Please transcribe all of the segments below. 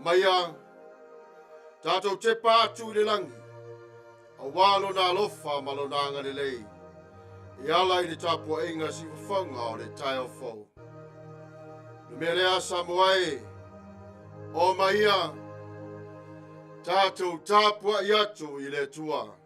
Maia, Tatou te pātu le langi, a walo na alofa malonanga Lelei, I ala I le Tapua'i si whawhanga o le tai o fau. Numelea Samuelu, Omaia, Tatou Tapua'i atu I le tua.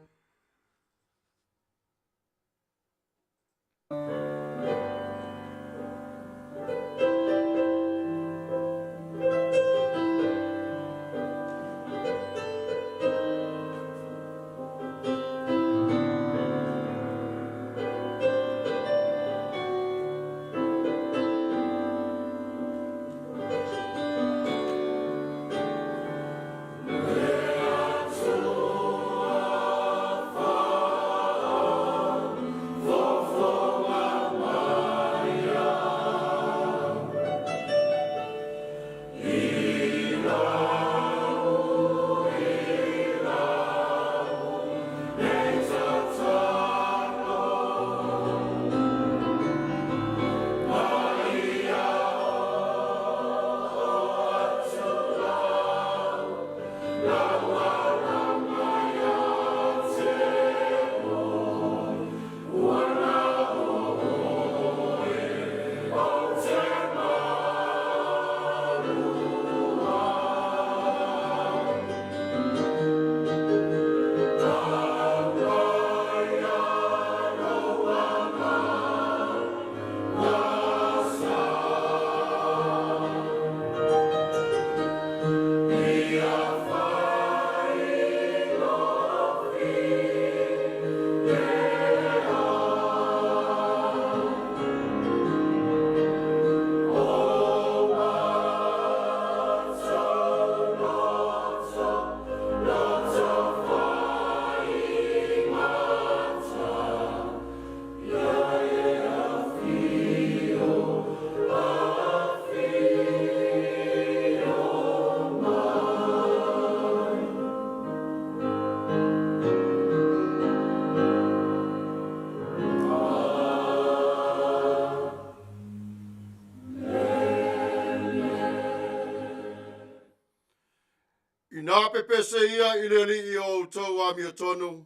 Nā pepese ia I le li o tau a mio tonu.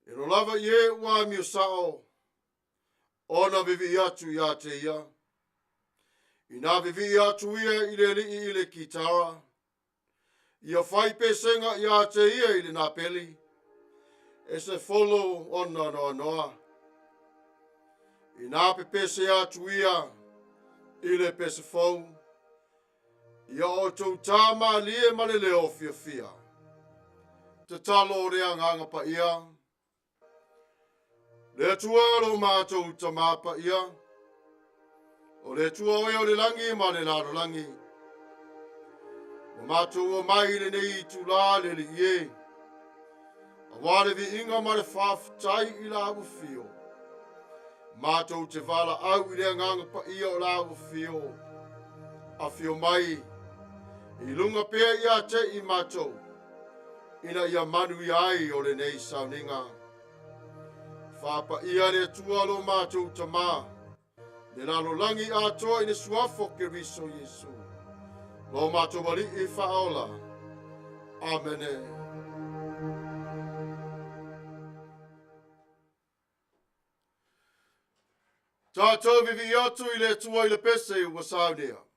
E no lava ie ua mio sao. Ona vivi atu ia te ia. I nā vivi atu ia I le li I le kitara. Ia whai pesenga ia te ia I le nā peli. E se folo ona noa noa. I nā pepese atu ia I le pese fau. Ia o tau tāma lie ma le leo fia fia. Te talo rea nganga pa ia. Le tua alo mātou tamā pa ia. O le tua oe o le langi ma le laro langi. O mātou o mai le nei tu la le li ie. A wale vi inga ma le whawhitai I la awu fio. Mātou te wala au I le nganga pa ia o la awu fio. A fio mai. I lunga pea ia te I mātou. Ina ia Manuia ai o le nei Sauniga. Whapa ia le tualo mātou tamā. Le lalo langi atoa I ne suafo ke riso Yesu. Lo mātou wali I whaola. Amene. Tatou vivi atu I le tua I le pese ua Saunia.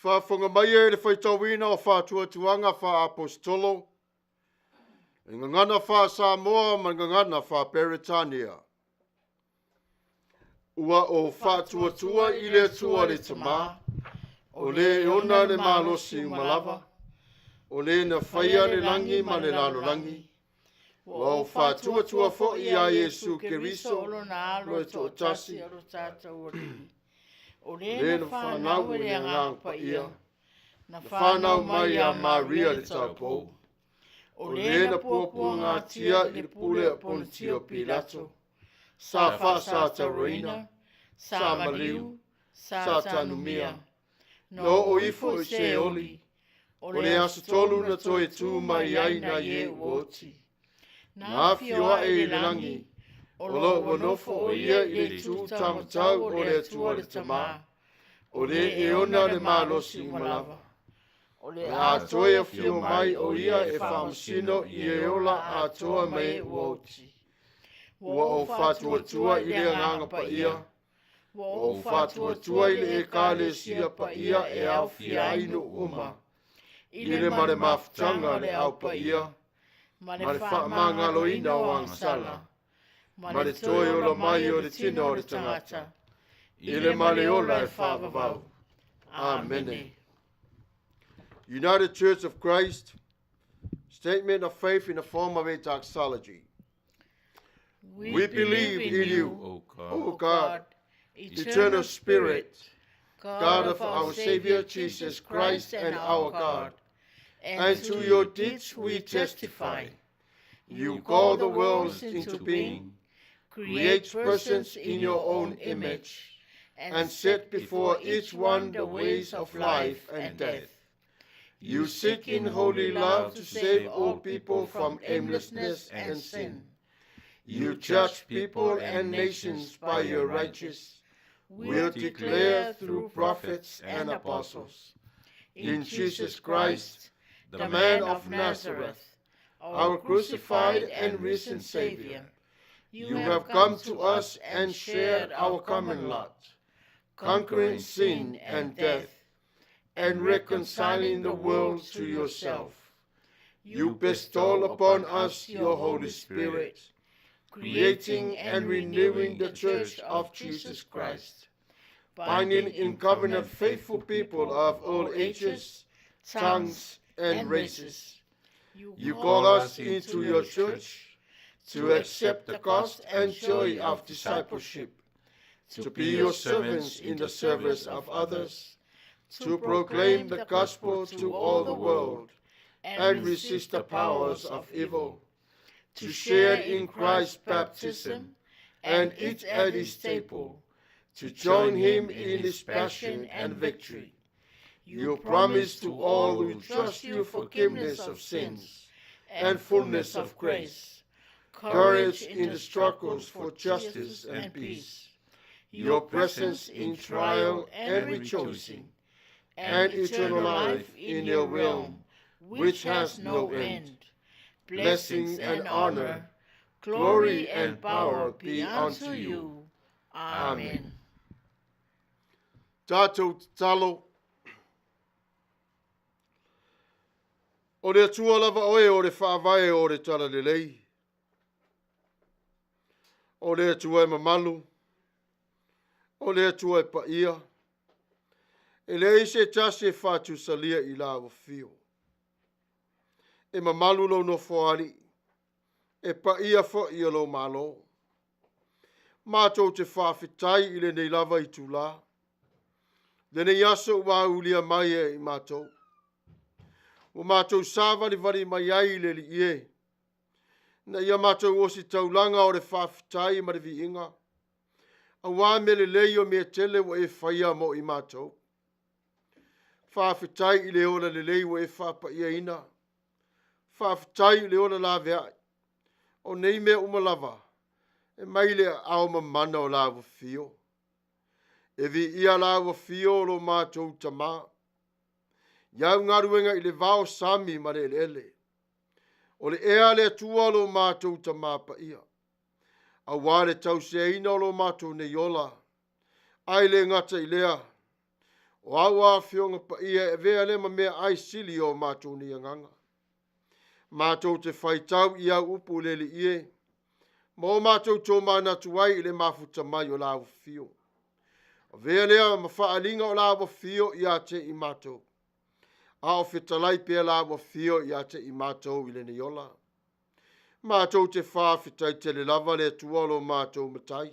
Whaafonga Maia le whaitauina o whaatuatuanga wha apostolo. Ngangana wha Samoa ma ngangana wha Peretania. Ua o whaatuatua I le tua le tama. O le ona le malosi malava. O le na whaia le langi ma le lalo langi. Ua o whaatuatua fo I a Yesu Keriso. Loe to tasi. O le na whanau e le ngang Paia. Na whanau mai a Maria le Tapua'i. O le na puapua ngā tia I le pule a Ponitio Pilato. Sa wha Tauroina, sa Maliu, sa Tanumia. No o ifo I se oli. O le aso tolu na toe tū mai ai na ye uoti. Nā fioa e le langi. O lo wanofo o ia I le tū tamatau o le atua le tamā. O le e ona le malosi malava. O le atoe fio mai o ia e whamasino I e ola atoa mai uoti. Ua o whatuatua I le nganga Paia. Ua o whatuatua I le e kāle sia Paia e au fiaino uma. I le mare mafutanga le au Paia. Ma le whaamangaloina o angsala. Ma le toe ola mai o le tina o le tangata. I le male ola e whaavavau. Amene. United Church of Christ, Statement of Faith in the form of a doxology. We believe in you, O God, eternal Spirit, God of our Savior Jesus Christ and our God. And to your deeds we testify. You call the worlds into being, create persons in your own image, and set before each one the ways of life and death. You seek in holy love to save all people from aimlessness and sin. You judge people and nations by your righteous will declare through prophets and apostles. In Jesus Christ, the man of Nazareth, our crucified and risen Savior, you have come to us and shared our common lot, conquering sin and death, and reconciling the world to yourself. You bestow upon us your Holy Spirit, creating and renewing the Church of Jesus Christ, binding in covenant faithful people of all ages, tongues, and races. You call us into your church to accept the cost and joy of discipleship, to be your servants in the service of others, to proclaim the gospel to all the world, and resist the powers of evil, to share in Christ's baptism, and eat at his table, to join him in his passion and victory. You promise to all who trust you forgiveness of sins and fullness of grace, courage in the struggles for justice and peace, your presence in trial and rejoicing, and eternal life in your realm, which has no end. Blessing and honor, glory and power be unto you. Amen. Tatou talo. O le atua lava oe o le whaavae o le tala Lelei. O le atua e mamalu. O le atua e Paia. E le se tase whatu salia I la wa fio. E mamalu lo no foari. E Paia fo I lo malo. Mātou te whawhitai I le nei lava I tūla. Le nei aso ua ulia mai e I mātou. O mātou sāwari vari mai ai le li ie. Na ia mātou o si taulanga o le whawhitai ma le vi inga. A wā me Lelei o mea tele o e whaia mo I mātou. Whawhitai I le ola Lelei o e whapaia ina. Whawhitai I le ola la veai. O nei mea umalava. E mai le ao mamana o la wafio. E vi ia la wafio lo mātou tamā. Iau ngaruenga I le vao sami ma le ele. O le ea le atua lo mātou tamā Paia. A wā le tau seina lo mātou nei ola. Ai le ngata I lea. O awa fionga pa ia e vea le ma mea ai sili o mātou ni anganga. Mātou te whaitau i au upu lele ie. Ma o mātou tō manatu-ai i le mafuta mai o lau fio. O vea lea ma whaalinga o lau fio i a te i mātou. A o whitalai pia lau fio i a te i mātou i le neola. Mātou te whawhitai te le lava le tuolo mātou matai.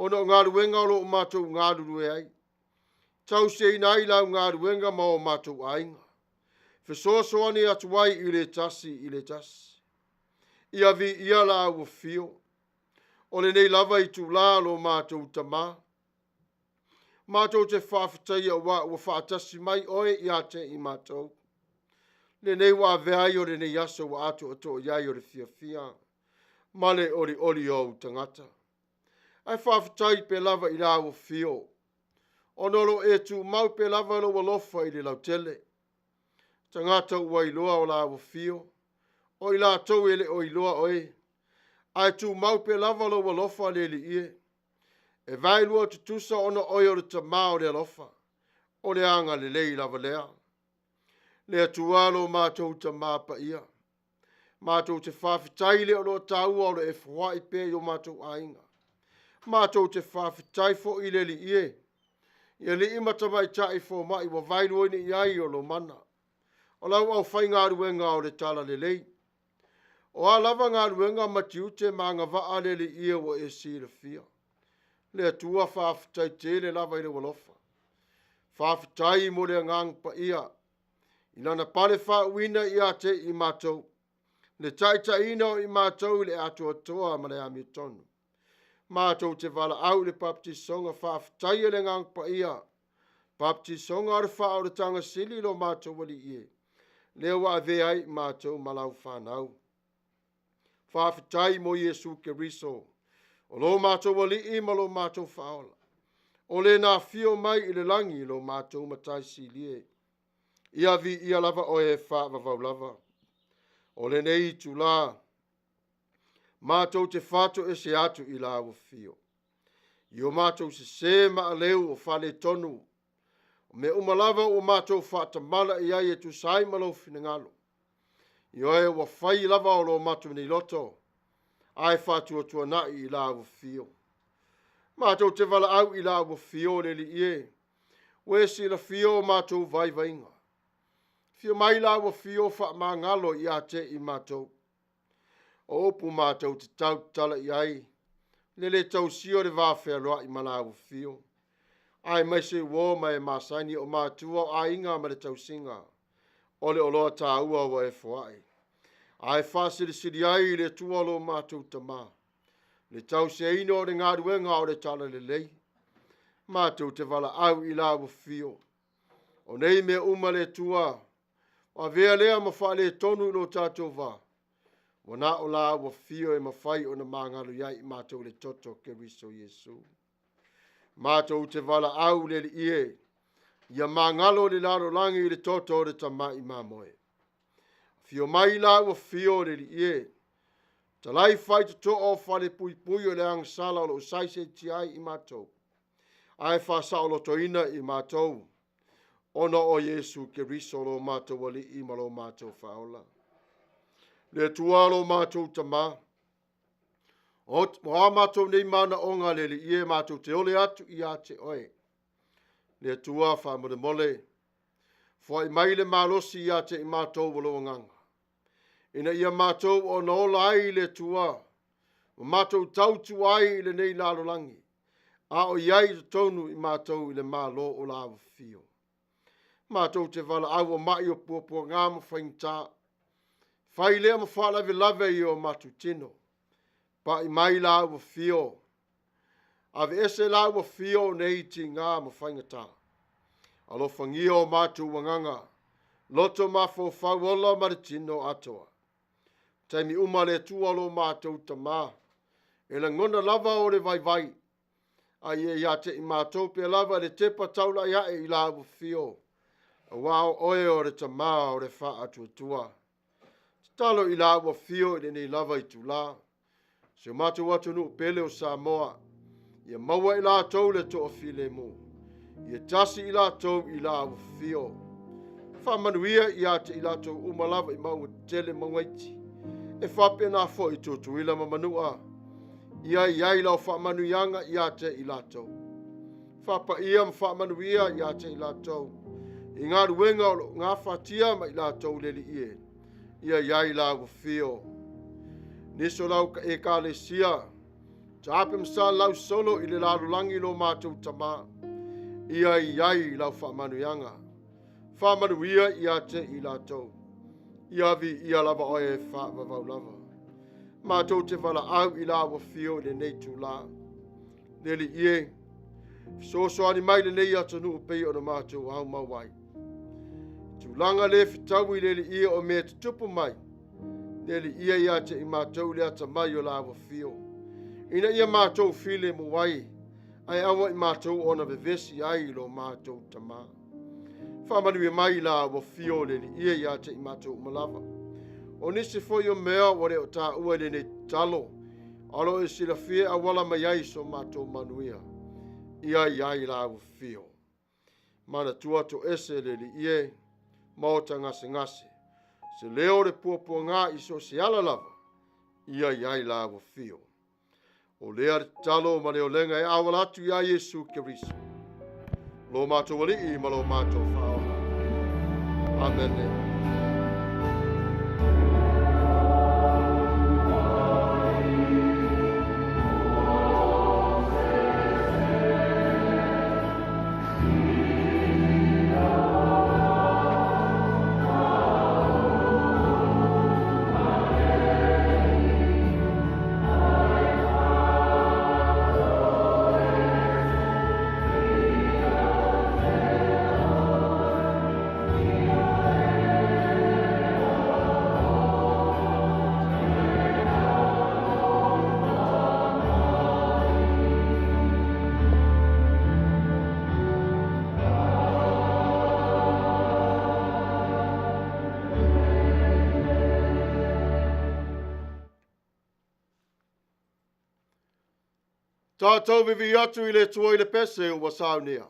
Ono ngā ruenga o lo mātou ngā rue ai. Tau se inai lau ngā ruenga ma o mātou ainga. Fesoasoani atuai i le tasi i le tasi. Ia vi ia la o fio. O le nei lava i tu la lo mātou tamā. Mātou te whawhitai a wa whaatasi mai oe i a te i mātou. Le nei wa veai o le nei aso wa ato ato iai o le fia fia. Male ori ori o tangata. Ai whawhitai pe lava i la o fio. Onolo e tu mau pe lava lo walofa i le lautele. Tagata ua iloa o la o fio. O i la tau ele o iloa oe. Ai tu mau pe lava lo walofa le li ie. E vai lua tutusa ono oi o le tamā o le alofa. O le anga lelei lava lea. Le atualo mātou tamā paia. Mātou te whawhitai le o lo tāua o le e whawai pe o mātou ainga. Mātou te whawhitai fo i le li ie. Ia li imata mai tai fo mai wa vai lua ni iai o lo mana. O lau au whai ngā ruenga o le tala lelei. O a lava ngā ruenga matiute ma ngā waa le li ia wa e si le fia. Le atua whawhitai te le lava i le walofa. Whawhitai mo le ngang pa ia. Inana pale whauina i a te i mātou. Le taitaina o i mātou le atua toa ma le ami tonu. Mātou te wala au le baptisonga whawhitai le ngang pa ia. Baptisonga ar whao le tanga sili lo mātou wali ie. Lea wa ave ai mātou malau whanau. Whawhitai mo Yesu Keriso. O lo mātou wali i ma lo mātou whaola. O le nā fio mai i le langi lo mātou matai silie. Ia vi ia lava o e whaavavau lava. O le nei tu la. Mātou te whato e se atu i la o fio. Io mātou se maa leu o whale tonu. Me umalava o mātou whaatamala i ai e tu sai malo finangalo. Io e wa whai lava o lo mātou ni loto. Ai whatua tua nai i la o fio. Mātou te wala au i la o fio le li ie. We si la fio mātou vai vainga. Fio mai la o fio wha maa ngalo i a te i mātou. O opu mātou te tau tala i ai. Lele tau sio le vāwhea roa i mana o fio. Ai mai se wo mai masaini o mātua a inga ma le tau singa. O le oloa tā ua wa e whaai. Ai whasiri siri ai le tua lo mātou tamā. Le tau se ino o le ngā ruenga o le tala lelei. Mātou te wala au i la o fio. O nei me uma le tua. Wa vea lea ma wha le tonu lo tātou wā. Wana o la o fio e mawhai o na māngalo iai i mātou le toto Keriso Yesu. Mātou te wala au le li ie. Ia māngalo le laro langi le toto le tamā i māmoe. Fio mai la o fio le li ie. Talai whai te to o whale pui pui o le ang sala o lo saise tiai i mātou. Ai whasa o lo toina i mātou. Ono o Yesu Keriso lo mātou wali i malo mātou whaola. Le tualo mātou tamā. O mātou nei mana o ngā le li ie mātou te ole atu i a te oe. Le tua whamore mole. Fwai mai le malosi i a te i mātou walo nganga. Ina ia mātou o no lai le tua. O mātou tautu ai i le nei lalolangi. A o iai te tonu i mātou i le mālo o lawa fio. Mātou te wala au o mai o puapua ngā mawhainta. Whai lea mawhalawe lawe i o mātou tino. Pa i mai la o fio. Ave ese la o fio nei ti ngā mawhaingata. Alo whangia o mātou wanganga. Loto mafo whauola maritino atoa. Taimi umale tualo mātou tamā. E la ngona lava o le vai vai. Ai e ia te i mātou pe lava le tepa taula ia e i la o fio. A wao oe o le tamā o le wha atua tua. Talo i la o fio i nei lava i tu la. Se mātou atu nu pele o Samoa. Ia maua i la tau le to o file mo. Ia tasi i lātou i la awhio. Whamanuia i ate i lātou umalava i maunga tele mangaiti. E whape nā fo i tūtu ila mamanua. Ia i lau whamanuianga i ate i lātou. Whapaia whamanuia i ate i lātou. I ngā ruenga o ngā whatia ma i lātou leli ie. Ia i la awhio. Niso lau e ka le sia. Tāpe msa lau solo i le larulangi lo mātou tama. Ia i lau whamanuianga. Whamanuia i ate i lātou. Ia vi ia lava oe whavavau lava. Mātou te wala au i la wafio le nei tū la. Neli ie. Soani mai le nei atanu pei o na mātou au mawai. Tūlanga le whitau i leli ie o mea tutupu mai. Neli ia i ate i mātou le ata mai o la wafio. Ina ia mātou while mo wai. Ai awa i mātou ona vevesi ai lo mātou tama. Whamanui mai la wafio le ia i ate i mātou malava. O nisi fo i o mea wale o tā ua le ne talo. Alo e sila fie a wala mai ai so mātou manuia. Ia i la wafio. MANATU-AUTU ese le ie. Maota ngase. Se leo le puapua ngā iso se ala lava. Ia i la wafio. O lea le talo ma leo lenga e awalatu ia Yesu Keriso. Lo mātou wali I ma lo mātou whaoha. Amene. Tatou vivi atu I le tua I le pese ua Sauniga.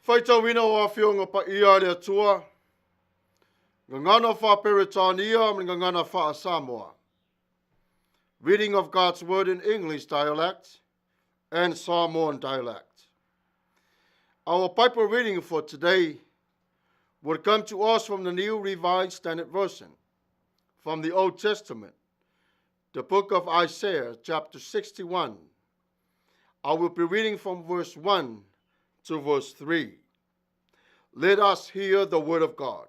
Faitau wina o awhionga Paia le Atua. Ngangana wha Peretania and ngangana wha Samoa. Reading of God's Word in English dialect and Samoan dialect. Our Bible reading for today will come to us from the New Revised Standard Version, from the Old Testament, the book of Isaiah, chapter 61. I will be reading from verse 1 to verse 3. Let us hear the word of God.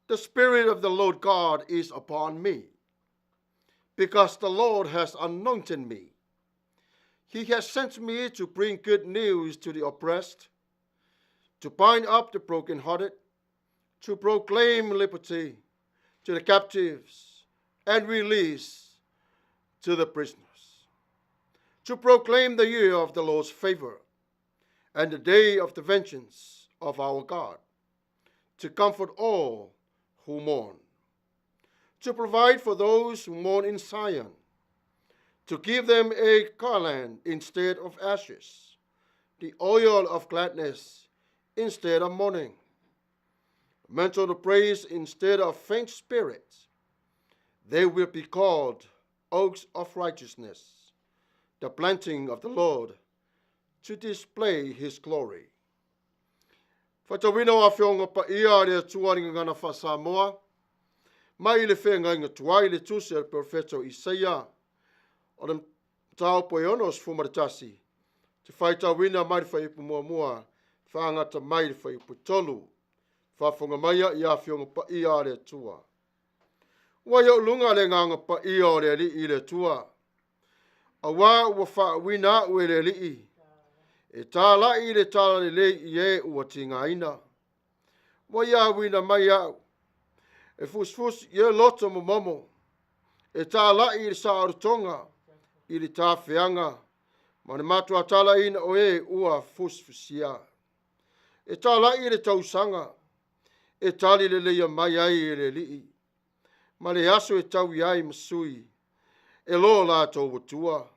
The Spirit of the Lord God is upon me, because the Lord has anointed me. He has sent me to bring good news to the oppressed, to bind up the brokenhearted, to proclaim liberty to the captives, and release to the prisoners, to proclaim the year of the Lord's favor, and the day of the vengeance of our God, to comfort all who mourn, to provide for those who mourn in Zion, to give them a garland instead of ashes, the oil of gladness instead of mourning, mantle of praise instead of faint spirits. They will be called oaks of righteousness, the planting of the Lord, to display his glory. Whatawina wa whionga Paia le Atua ngana wha Samoa, mai le whenga inga tuai le TUSI le profeto Isaia, o le Tapua'i onos fumaratasi, te FAITAU mai whaipu mua, whaangata mai whaipu tolu, whafonga Maia ia whionga Paia le Atua. Wa iau lunga le nganga Paia o le li le Atua, a wā ua whaawina ue le li e Tala i le Tala Lelei i e ua tingaina. Wa ia wina mai au, e fusfus i e loto momomo, e Tala i le saarutonga, i le tāwhianga, ma ne matua tala ina o e ua fusfusia. E Tala i le tausanga, e tali le leia mai ai e le lii, ma le aso e tau iai masui, e lo la tau watua.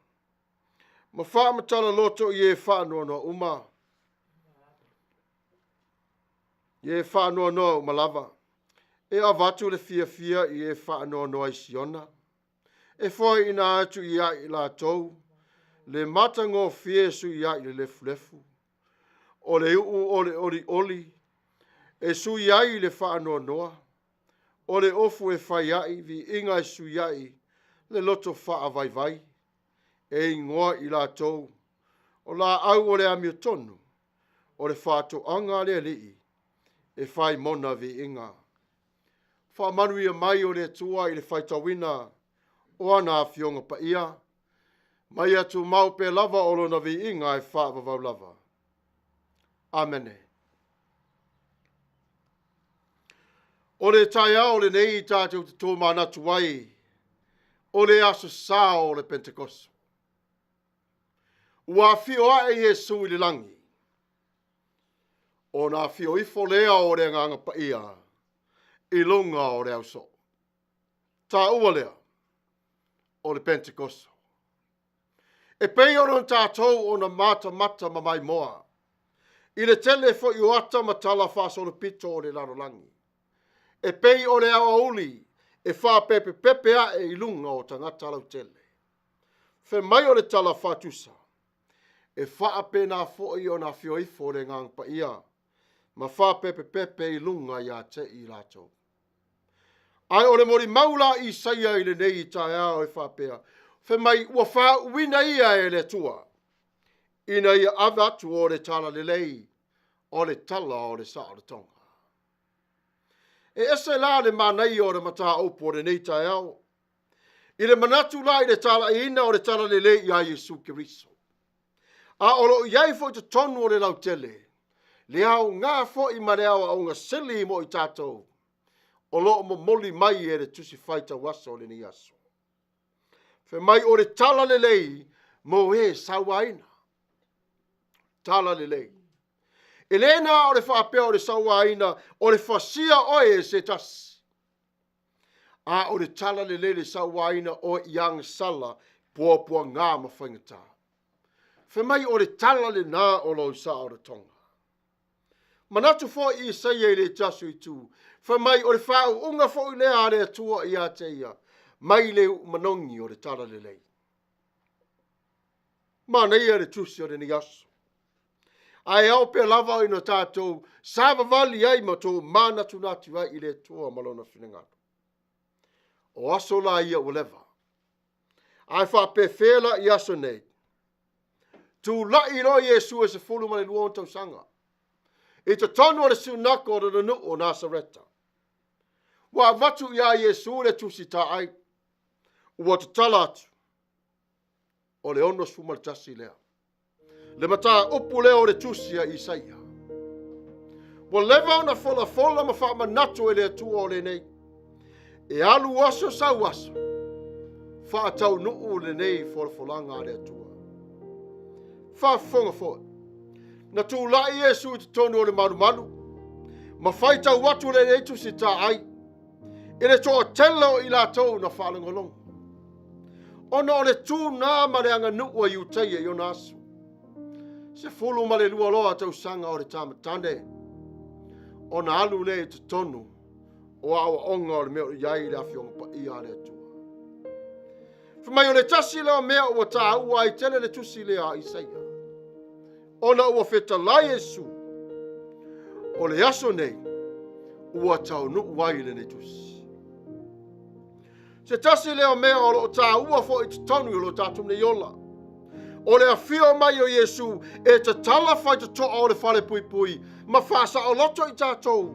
Ma wha matala loto i e wha noa uma. I e wha noa umalava. E avatu le fia i e wha noa i siona. E foi ina atu i ai la tau. Le matango fie su i ai le lefu. O le oli. E su i ai le wha noa. O le ofu e whai ai vi inga su i ai le loto wha vai. E ingoa i la tau, o la au o le amio tonu, o le whātou anga le lii, e whai mona vi inga. Wha Manuia mai o le Atua i le FAITAU o ana whionga Paia, mai atu mau pe lava o lona vi inga e wha vavau lava. Amene. O le taia o le nei tātou te tō MANATU-AUTU, o le aso sā o le Penetekoso. Ua fio a e Yesu i le langi. O na fio ifo lea o le nganga Paia, i lunga o le auso. Ta ua lea, o le Penetekoso. E pei o non tātou o na mata mamai moa. I le tele fo i oata matala whaso le pito o le larolangi. E pei o le awa uli, e wha pepe a e i lunga o tangata lau tele. Fe mai o le tala whatusa. E wha pena fo i o na fio ifo le ngang Paia, ma wha pepe i lunga ia te i lato. Ai o le mori maula i Isaia i le nei i tae ao e wha pea, fe mai ua wha uina ia e le tua, ina ia avatu o le Tala Lelei, o le Tala o le Saarutonga. E ese la le manai o le Mataupo o le nei tae ao, i le manatu la i le Tala ina o le Tala Lelei ia Yesu Kiriso. A olo iai fo i te tonu o le lau tele. Le au ngā fo i mare awa o ngā sili mo i tātou. O lo mo moli mai e le TUSI FAITAU aso o le ni aso. Fe mai o le Tala Lelei mo e Sauaina. Tala Lelei. E lena o le whaapea o le Sauaina o le whasia oe se tasi. A o le Tala Lelei le Sauaina o iang sala pua ngā mawhaingata. Fe mai o le tala le nā o lo sa o le tonga. Manatu fo I Isaia I le tasu I tu. Fa mai o le whao unga fo I le a le atua I a te ia. Mai le manongi o le tala lelei. Mana ia le tusi o le ni aso. Ai au pe lava ino tātou, sāwa vali ai ma tō manatu natu ai I le tua malona whinangano. O aso la ia o lewa. Ai wha pe whela I aso nei. Tu la I roi Yesu e se fulu male luon tau sanga. I te tonu o le sunako o le nu o Nasareta. Wa vatu ia Yesu le tusi ta ai. Ua te tala atu. O le ono sumal tasi lea. Le mata upu leo le tusi a Isaia. Wa lewa ona fola ma wha manatu e le atua o le nei. E alu aso sau aso. Wha atau nuu le nei folanga le atua. Wha fonga fo. Na tu la Yesu te tonu o le maru. Ma faitau watu le nei tusi ta ai. I le toa telo I la tau na whalangolong. Ona o le tū nā ma le anga nuu a iuteia I ona asu. Se fulu ma le lua loa tau sanga o le tamatane. Ona alu nei te tonu. O awa onga o le mea o iai le awhionga pa ia le atua. Whamai o le tasi leo mea ua tā ua I tele le tusi lea Isaia. Ona ua wheta la Yesu. O le aso nei. Ua tau nuu wai le ne tusi. Se tasi leo mea o lo tā ua fo I te tonu o lo tātum ne yola. O le awhio mai o Yesu e te tala whai te toa o le whare pui. Ma whaasa o loto I tātou.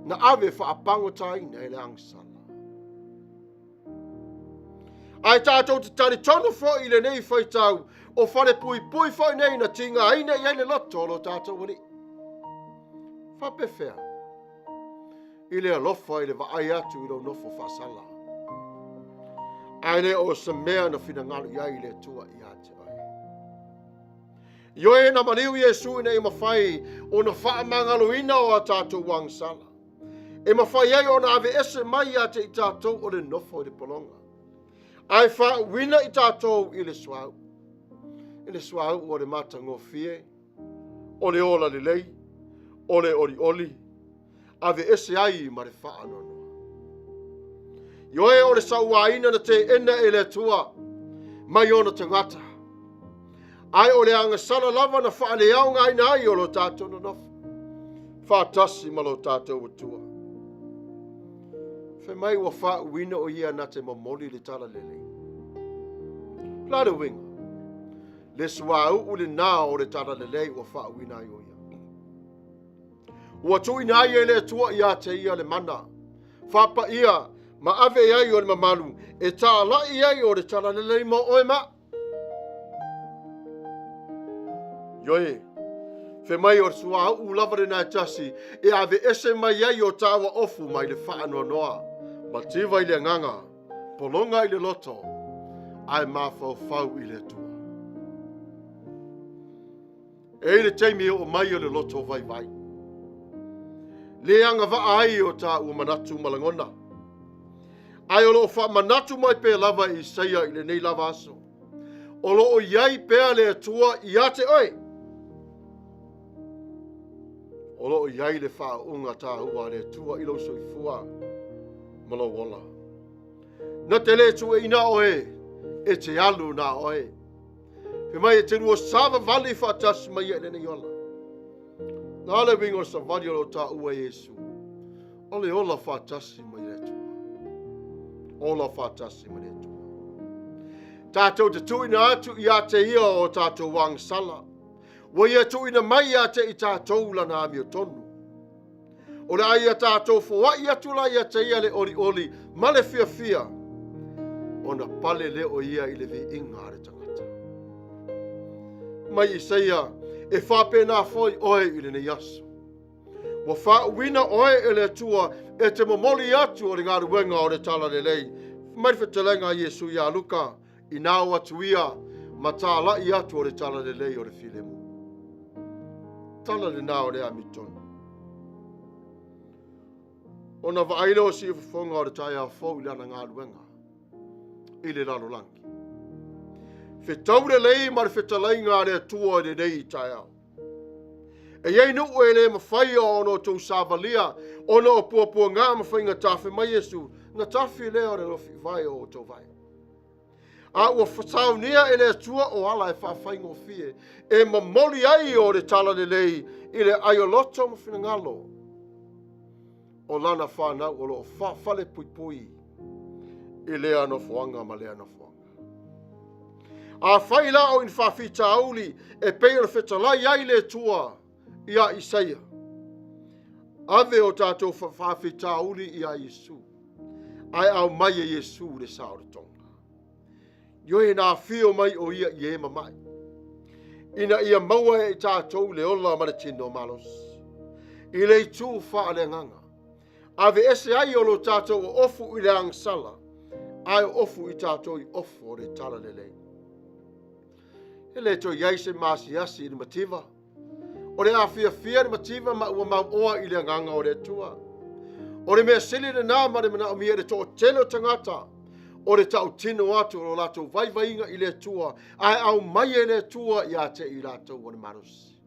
Na awe wha apango taina e le angsala. Ai tātou te tari tonu fo I le nei FAITAU. O whare pui fo nei na tinga aina I le loto o lo tātou wani. Whape whea. I le alofa I le vaai atu I lo nofo whaasala. Ai le o sa mea na whinangalu iai le tua I ate ai. Ioe na maniu Yesu ina I mawhai o na whaamangalo ina o a tātou wangsala. E mawhai ai o na ave ese mai ate I tātou o le nofo I le polonga. Ai wha wina I tātou I le swau. I le swau o le mata ngofie, o le ola lelei, o le oli. Ave ese ai ma le wha anono. Ioe o le Sauaina na te ena e le tua, mai ona Tagata. Ai o le anga sala lava na wha le au ngai nai o lo tātou na nofu. Whātasi ma lo tātou atua. Whe mai wa wha uina o ia na te mamoli le tala lelei. Plada winga. Le suau u le nā o le tala lelei wa wha uina I o ia. Ua tu ina ai e le tua ia te ia le mana. Whapa ia ma ave ai o le mamalu, e tā lai ai o le tala lelei mo oe ma. Ioe, whe mai o le sua u lavare nai tasi, e ave ese mai ai o tāwa ofu mai le whaanoa noa, ma tiva I le nganga, polonga I le loto, ai mawhau fau I le tua. E le teimi o mai o le loto vai. Le anga va ai o tā ua manatu malangona. Ai o lo wha manatu mai pe lava I Isaia I le nei lava aso. O lo o iai pea le atua I ate oi. O lo o iai le wha unga tā hua le atua I lo soifua. Malo wala. Na te le tu ina oe. E te alu na oe. Pe mai e te rua sava vali wha tasi mai e le nei ola. Na le wingo sa vali o lo tā ua Yesu. O le ola wha tasi mai le atua. Ola whātasi mare tua. Tātou te tuina atu I a te ia o tātou wang sala. Wa ia tuina mai a te I tātou lana ami o tonu. O le ai a tātou fua I atu la I a te ia le oli ma le fia. O na pale le o ia I le vi inga re tagata. Mai Isaia e whape nā foi oe I le ne yasu. Wa wha wina oe e le tua e te momoli atu o le ngā ruenga o le tala lelei. Mai whetalenga Yesu ia luka I nāu atu ia ma tā lai atu o le tala lelei o le filemu. Tala le nāu le amitonu. O na waaile o si ufufonga o le tai a fau I lana ngā ruenga. I le lalo langi. Whetau lelei ma le whetalenga le atua o le nei I tai au. E iei nu e le mawhai o ono tau savalia, ono o puapua ngā mawhai ngā tawhi mai Yesu, ngā tawhi leo re lofi vai o tau vai. A ua Saunia e le atua o ala e whawhai ngofie, e mamoli ai o le tala lelei, i le ai o loto mawhina ngalo, o lana whanau o lo whawhale pui pui, i le anofoanga ma le anofoanga. A whaila o in whawhitauli e peira whetalai ai le tua ia Isaia. Ave o tātou whawhitauli ia Yesu. Ai au mai e Yesu le saore tonga. Ioe nā whio mai o ia i ema mai. Ina ia maua e tātou le ola ma le tino malos. I le tū wha le nganga. Ave ese ai o lo tātou o ofu i le angsala. Ai ofu i tātou i ofu o le tala lelei. E le to yaise masiasi i le mativa. O le awhia fia le mativa ma ua mau oa i le nganga o le tua. O le mea sili le nā ma le mana o mia le to telo tangata. O le tau tino atu o lato vai vainga i le tua. Ai au mai e le tua i a te i lato o le marusi.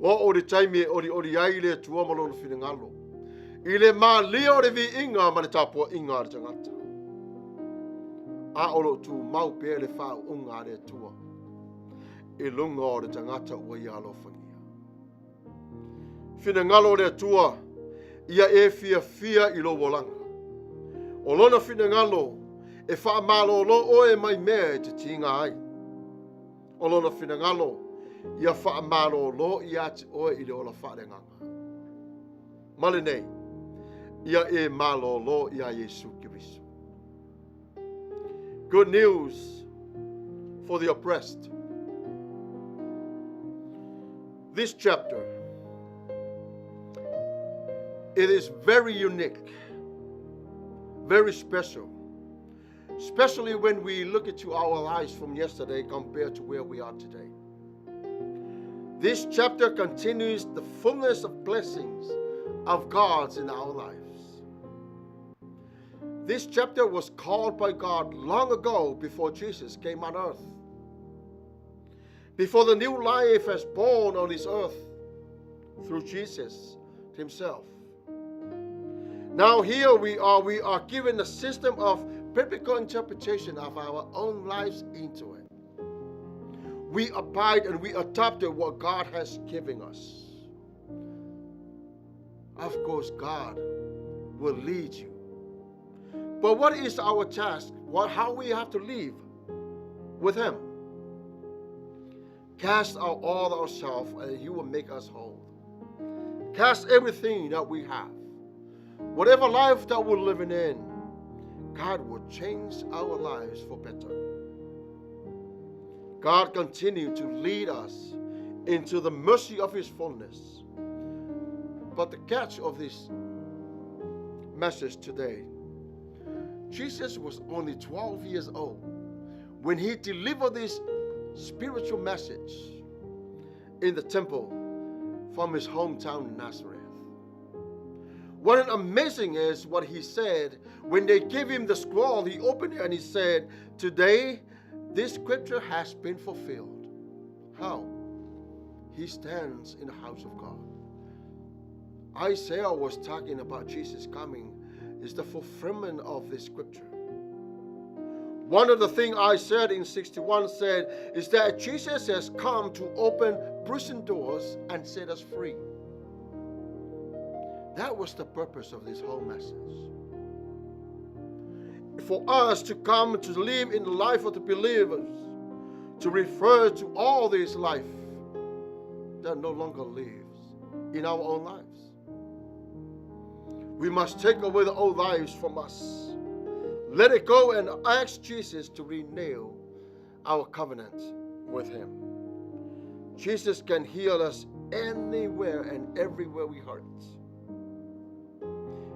O le taimi o le ai le tua ma lolo fina ngalo. I le mā leo le vi inga ma le Tapua'i inga le tangata. A olo tu mau pe le whao unga le tua. I lunga o le tangata ua i alofangia. Fina ngalo le tua, ia e fia i lo wolanga. O lona fina ngalo, e wha malo lo o e mai mea e te tinga ai. O lona fina ngalo, ia wha malo lo i ate oe i le ola wha le nganga. Male nei, ia e malo lo i a Yesu Kirisu. Good news for the oppressed. This chapter, it is very unique, very special, especially when we look into our lives from yesterday compared to where we are today. This chapter continues the fullness of blessings of God's in our lives. This chapter was called by God long ago before Jesus came on earth. Before the new life was born on this earth through Jesus himself. Now here we are given a system of biblical interpretation of our own lives into it. We abide and we adopted what God has given us. Of course, God will lead you. But what is our task? How we have to live with Him? Cast out all ourselves and He will make us whole. Cast everything that we have. Whatever life that we're living in, God will change our lives for better. God continue to lead us into the mercy of His fullness. But the catch of this message today, Jesus was only 12 years old when He delivered this spiritual message in the temple from His hometown Nazareth. What an amazing is what He said when they gave Him the scroll. He opened it and He said, "Today this scripture has been fulfilled." How? He stands in the house of God. Isaiah was talking about Jesus coming is the fulfillment of this scripture. One of the things I said in 61 said is that Jesus has come to open prison doors and set us free. That was the purpose of this whole message. For us to come to live in the life of the believers, to refer to all this life that no longer lives in our own lives. We must take away the old lives from us. Let it go and ask Jesus to renew our covenant with Him. Jesus can heal us anywhere and everywhere we hurt.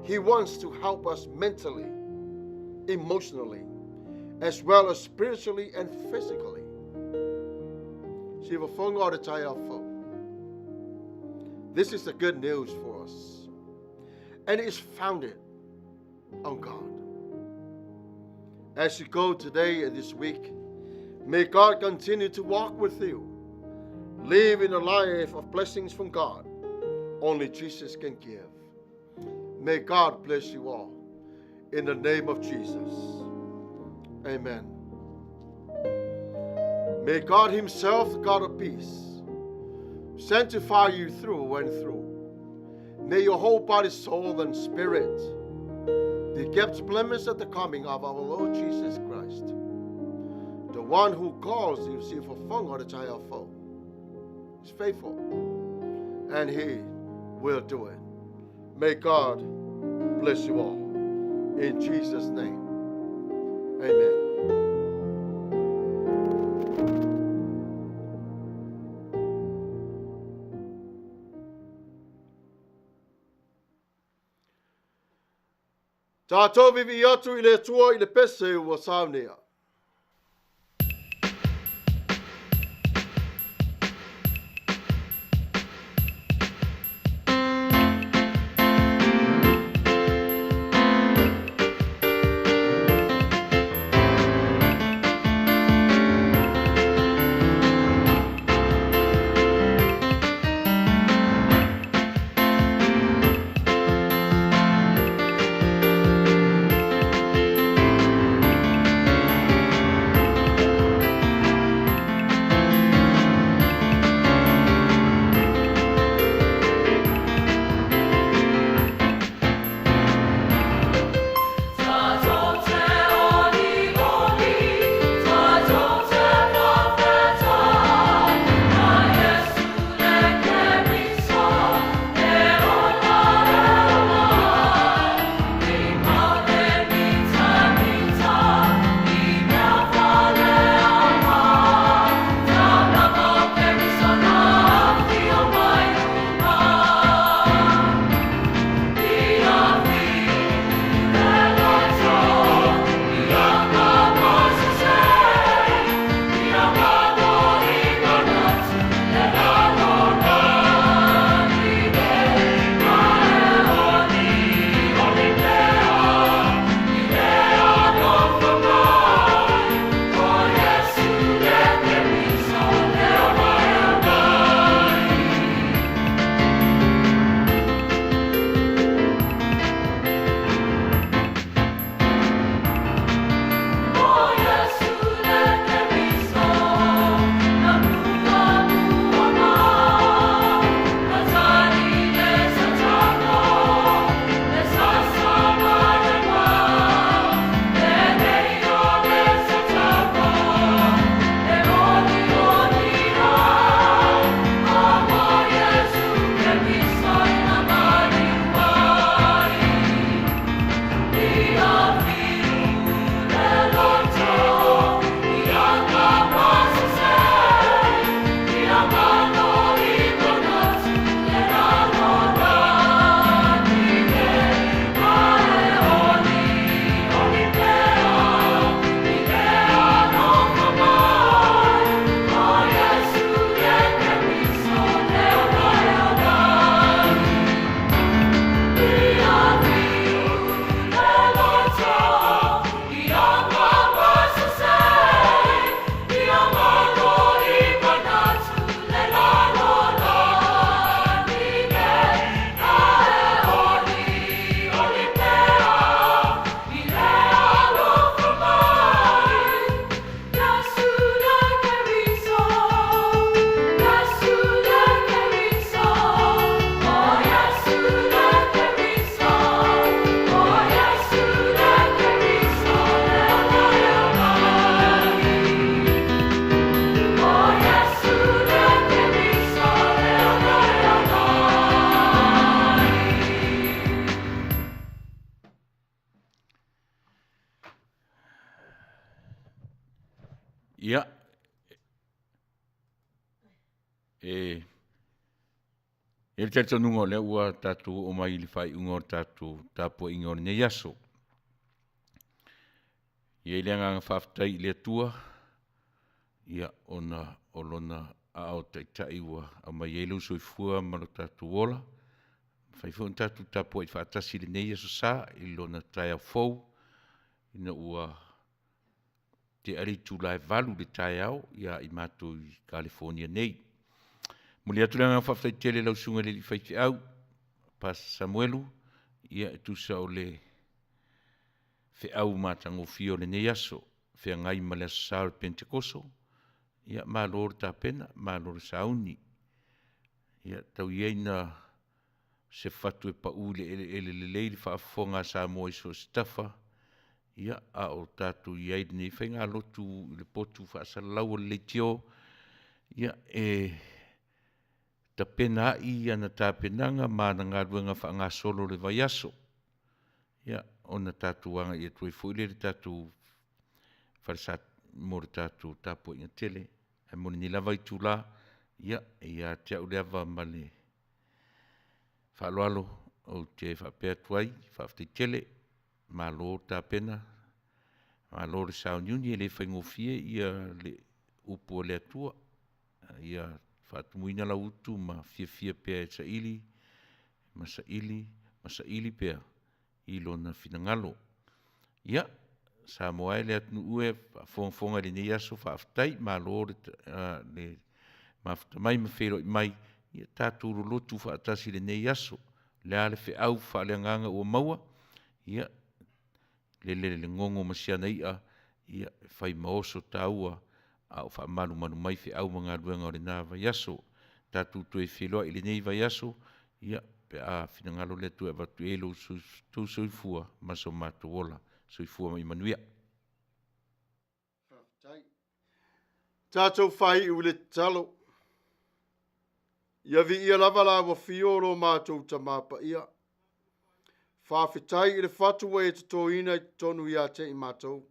He wants to help us mentally, emotionally, as well as spiritually and physically. This is the good news for us. And it is founded on God. As you go today and this week, may God continue to walk with you, living a life of blessings from God only Jesus can give. May God bless you all. In the name of Jesus. Amen. May God himself, the God of peace, sanctify you through and through. May your whole body, soul, and spirit be kept blameless at the coming of our Lord Jesus Christ. The one who calls you, see for fun or the child foe, is faithful, and he will do it. May God bless you all. In Jesus' name, amen. Tatou vivi atu I le tua I le pese ua Sauniga. Ia. E te tonungo le ua tatu o mai li fai ungo tatu Tapua'i ngor ne yaso. Ia ilenga ngafaftai le tua. Ia ona olona ao tai ua a mai elu soifua malo tatu ola. Fai fun tatu Tapua'i fatasi le ne yaso sa ilona tai a fou. Ina ua te aritu lai valu le tai au ia i matu i California nei. Muli atu langa whawhai lau sunga le FAITAU, pas Samuelu, ia tusa o le whiau mātango fio le nei aso, whia ngai ma le asasau Penetekoso, ia mālore tā pena, mālore sauni, ia tau ieina se fatu e pau le lelei le whaafonga sa moa iso stafa, ia a o tātou iai nei whainga lotu le potu whaasalau o le tio, ia ta pena i ana tā penanga mana ngā ruenga whaanga solo le vai aso. Ia, ona tātou anga ia tui fuile le tātou wharesat mo le tātou Tapua'i ngā tele, e moni ni lava i tūla, ia te au leava ma le whaaloalo o te whapea tuai, whaftai tele, ma lo tā pena, ma lo le Sauniuni e le whaingofie ia le upo le Atua, ia whaatumuina la utu ma fia pea e sa ili pea i lona finangalo. Ia, sa moai le atunu ue fonga le nei aso whaaftai ma lo le Mafuta mai mawhero i mai ia tātou lotu whaatasi le nei aso le ale whiau whaaleanganga ua maua ia le ngongo masiana ia ia whai maoso tāua au whaamaru manu mai whiau mga ruenga o le nā vai aso tātou tue whiloa i le nei vai aso ia pe a finangalo le tu e watu elo tu soifua maso mātuola soifua mai Manuia. Tātou whai u le talo. Ia vi ia lava la wa fioro mātou ta mapa ia. Whawhitai i le whatu e te tōina i tonu ia te i mātou.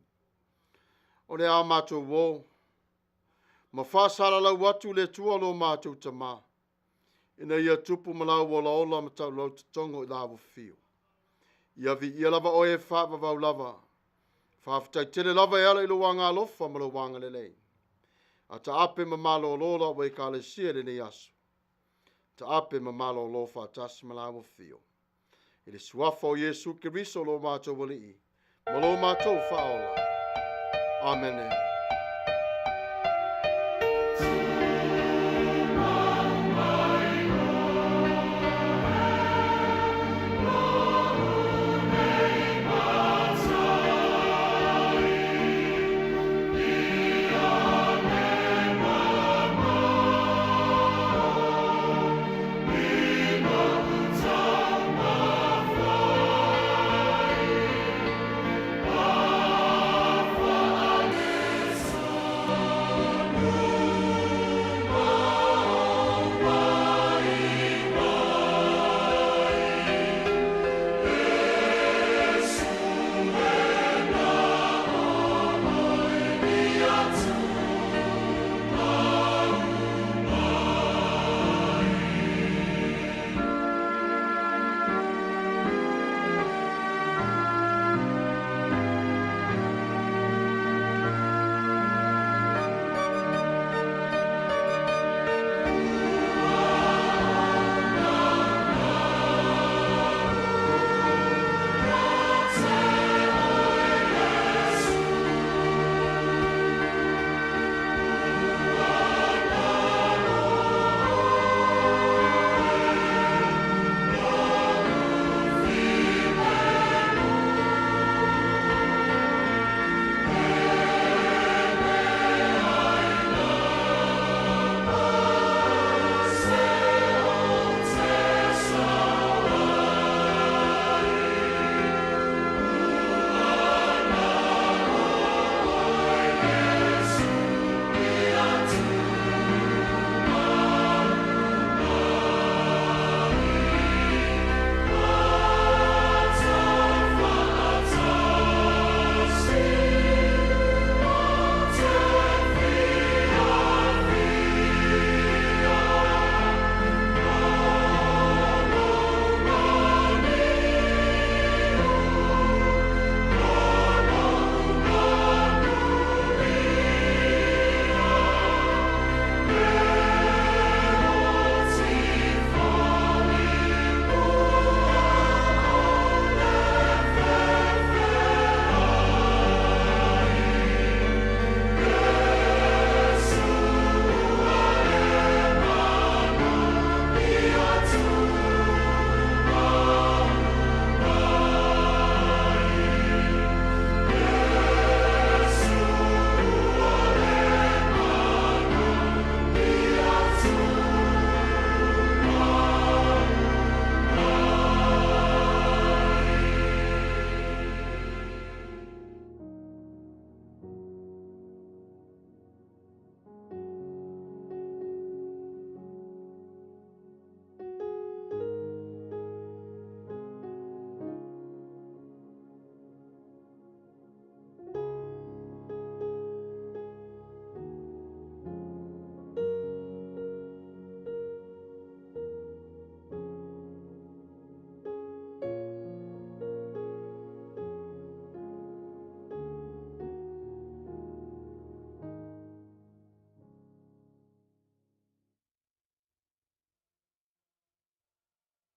O le a mātou wō. Ma whasara lau watu le tua lo mātou ta mā. Ina ia tupu malau o la ola ma tau lau te tongo i la wa fio. Ia vi ia lava oe whawavau lava. Whawhitai tele lava e ala i lo wanga alofa ma lo wanga lelei. A ta ape ma malo lola wai ka le sia le ni aso. Ta ape ma malo lo fa tasi ma lawa fio. I le suafa o Yesu Kiriso lo mātou wali i. Ma lo mātou whaola. Amene.